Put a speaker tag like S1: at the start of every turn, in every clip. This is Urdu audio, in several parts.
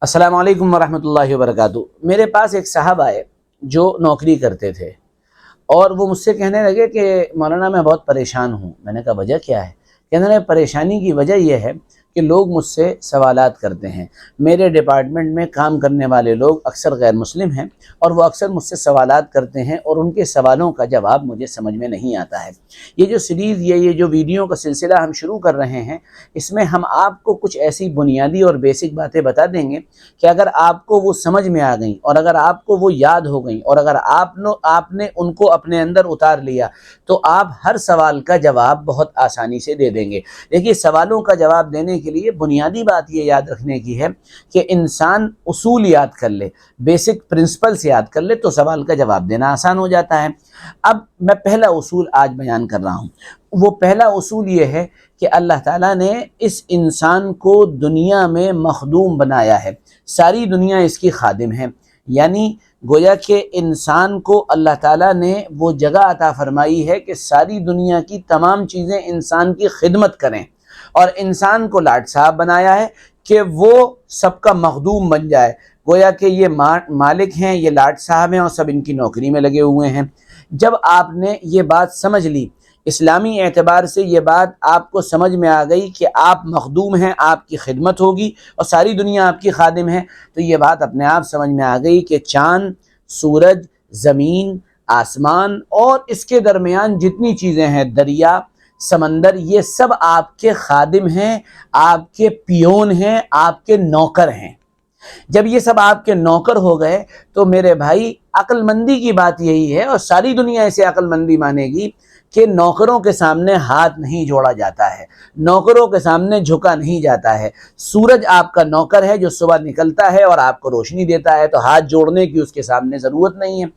S1: السلام علیکم ورحمۃ اللہ وبرکاتہ۔ میرے پاس ایک صاحب آئے جو نوکری کرتے تھے اور وہ مجھ سے کہنے لگے کہ مولانا میں بہت پریشان ہوں۔ میں نے کہا وجہ کیا ہے؟ کہنے لگے پریشانی کی وجہ یہ ہے کہ لوگ مجھ سے سوالات کرتے ہیں۔ میرے ڈپارٹمنٹ میں کام کرنے والے لوگ اکثر غیر مسلم ہیں اور وہ اکثر مجھ سے سوالات کرتے ہیں اور ان کے سوالوں کا جواب مجھے سمجھ میں نہیں آتا ہے۔ یہ جو سیریز یہ جو ویڈیو کا سلسلہ ہم شروع کر رہے ہیں، اس میں ہم آپ کو کچھ ایسی بنیادی اور بیسک باتیں بتا دیں گے کہ اگر آپ کو وہ سمجھ میں آ گئیں اور اگر آپ کو وہ یاد ہو گئیں اور اگر آپ نے ان کو اپنے اندر اتار لیا تو آپ ہر سوال کا جواب بہت آسانی سے دے دیں گے۔ دیکھیے، سوالوں کا جواب دینے کے لیے بنیادی بات یہ یاد رکھنے کی ہے کہ انسان اصول یاد کر لے، بیسک پرنسپلز یاد کر لے تو سوال کا جواب دینا آسان ہو جاتا ہے۔ اب میں پہلا اصول آج بیان کر رہا ہوں۔ وہ پہلا اصول یہ ہے کہ اللہ تعالیٰ نے اس انسان کو دنیا میں مخدوم بنایا ہے، ساری دنیا اس کی خادم ہے، یعنی گویا کہ انسان کو اللہ تعالیٰ نے وہ جگہ عطا فرمائی ہے کہ ساری دنیا کی تمام چیزیں انسان کی خدمت کریں، اور انسان کو لاٹ صاحب بنایا ہے کہ وہ سب کا مخدوم بن جائے۔ گویا کہ یہ مالک ہیں، یہ لاٹ صاحب ہیں اور سب ان کی نوکری میں لگے ہوئے ہیں۔ جب آپ نے یہ بات سمجھ لی، اسلامی اعتبار سے یہ بات آپ کو سمجھ میں آ گئی کہ آپ مخدوم ہیں، آپ کی خدمت ہوگی اور ساری دنیا آپ کی خادم ہے، تو یہ بات اپنے آپ سمجھ میں آ گئی کہ چاند، سورج، زمین، آسمان اور اس کے درمیان جتنی چیزیں ہیں، دریا، سمندر، یہ سب آپ کے خادم ہیں، آپ کے پیون ہیں، آپ کے نوکر ہیں۔ جب یہ سب آپ کے نوکر ہو گئے تو میرے بھائی، عقل مندی کی بات یہی ہے اور ساری دنیا اسے عقل مندی مانے گی کہ نوکروں کے سامنے ہاتھ نہیں جوڑا جاتا ہے، نوکروں کے سامنے جھکا نہیں جاتا ہے۔ سورج آپ کا نوکر ہے جو صبح نکلتا ہے اور آپ کو روشنی دیتا ہے، تو ہاتھ جوڑنے کی اس کے سامنے ضرورت نہیں ہے۔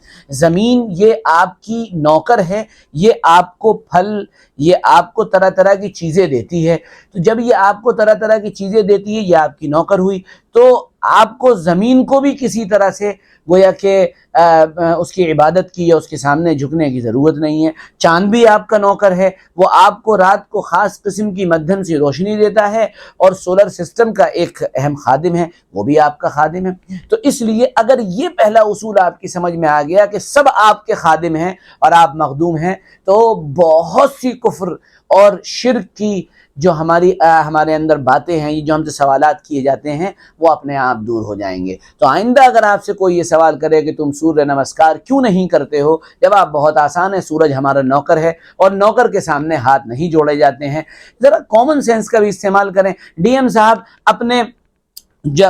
S1: زمین یہ آپ کی نوکر ہے، یہ آپ کو پھل، یہ آپ کو طرح طرح کی چیزیں دیتی ہے، تو جب یہ آپ کو طرح طرح کی چیزیں دیتی ہے، یہ آپ کی نوکر ہوئی، تو آپ کو زمین کو بھی کسی طرح سے گویا کہ اس کی عبادت کی یا اس کے سامنے جھکنے کی ضرورت نہیں ہے۔ چاند بھی آپ کا نوکر ہے، وہ آپ کو رات کو خاص قسم کی مدھم سی روشنی دیتا ہے، اور سولر سسٹم کا ایک اہم خادم ہے، وہ بھی آپ کا خادم ہے۔ تو اس لیے اگر یہ پہلا اصول آپ کی سمجھ میں آ گیا کہ سب آپ کے خادم ہیں اور آپ مخدوم ہیں، تو بہت سی کفر اور شرک کی جو ہمارے اندر باتیں ہیں، یہ جو ہم سے سوالات کیے جاتے ہیں، وہ اپنے آپ دور ہو جائیں گے۔ تو آئندہ اگر آپ سے کوئی یہ سوال کرے کہ تم سوریہ نمسکار کیوں نہیں کرتے ہو، جواب بہت آسان ہے، سورج ہمارا نوکر ہے اور نوکر کے سامنے ہاتھ نہیں جوڑے جاتے ہیں۔ ذرا کامن سینس کا بھی استعمال کریں۔ ڈی ایم صاحب اپنے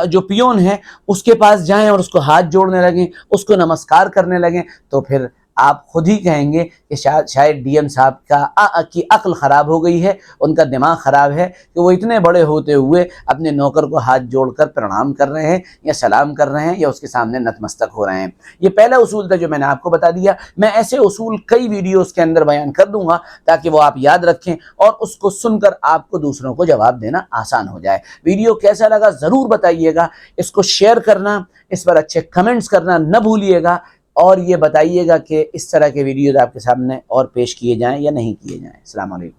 S1: جو پیون ہے اس کے پاس جائیں اور اس کو ہاتھ جوڑنے لگیں، اس کو نمسکار کرنے لگیں، تو پھر آپ خود ہی کہیں گے کہ شاید ڈی ایم صاحب کی عقل خراب ہو گئی ہے، ان کا دماغ خراب ہے کہ وہ اتنے بڑے ہوتے ہوئے اپنے نوکر کو ہاتھ جوڑ کر پرنام کر رہے ہیں یا سلام کر رہے ہیں یا اس کے سامنے نتمستک ہو رہے ہیں۔ یہ پہلا اصول تھا جو میں نے آپ کو بتا دیا۔ میں ایسے اصول کئی ویڈیوز کے اندر بیان کر دوں گا تاکہ وہ آپ یاد رکھیں اور اس کو سن کر آپ کو دوسروں کو جواب دینا آسان ہو جائے۔ ویڈیو کیسا لگا ضرور بتائیے گا، اس کو شیئر کرنا، اس پر اچھے کمنٹس کرنا نہ بھولیے گا، اور یہ بتائیے گا کہ اس طرح کے ویڈیوز آپ کے سامنے اور پیش کیے جائیں یا نہیں کیے جائیں۔ السلام علیکم۔